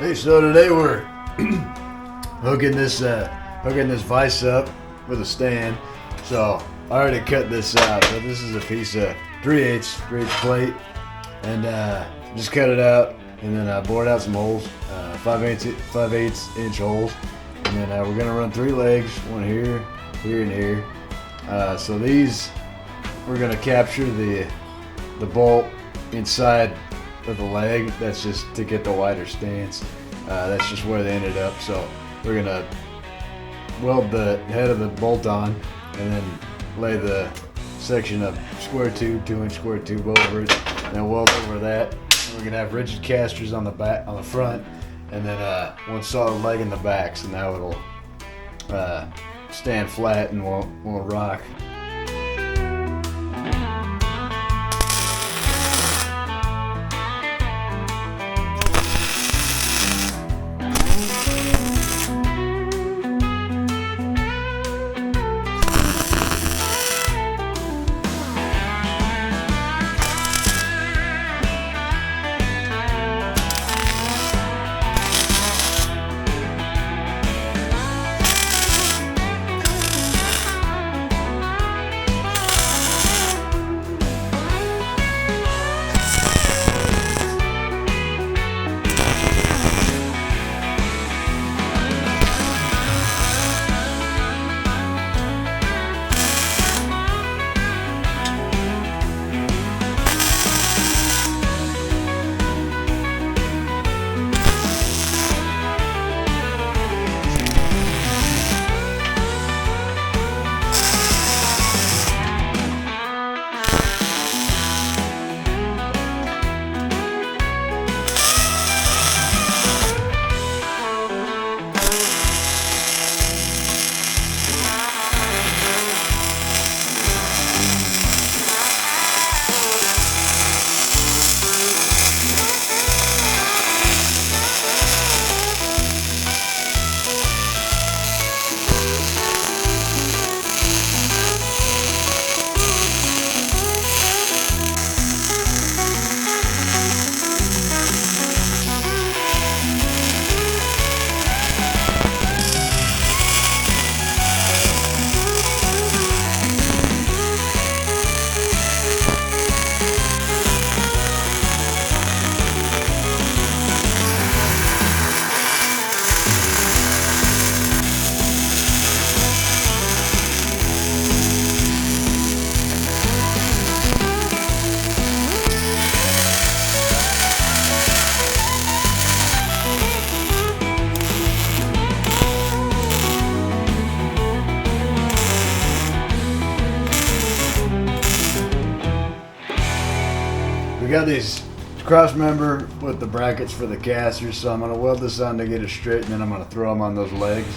Hey, so today we're hooking this vise up with a stand. So I already cut this out. So this is a piece of 3/8 plate, and just cut it out, and then I bored out some holes, 5/8 inch holes, and then we're gonna run 3 legs, one here, here, and here. So these we're gonna capture the bolt inside of the leg. That's just to get the wider stance. That's just where they ended up. So we're gonna weld the head of the bolt on, and then lay the section of square tube, 2-inch square tube over it, and then weld over that. And we're gonna have rigid casters on the back, on the front, and then one solid leg in the back. So now it'll stand flat and won't rock. We got these cross member with the brackets for the casters, so I'm going to weld this on to get it straight, and then I'm going to throw them on those legs.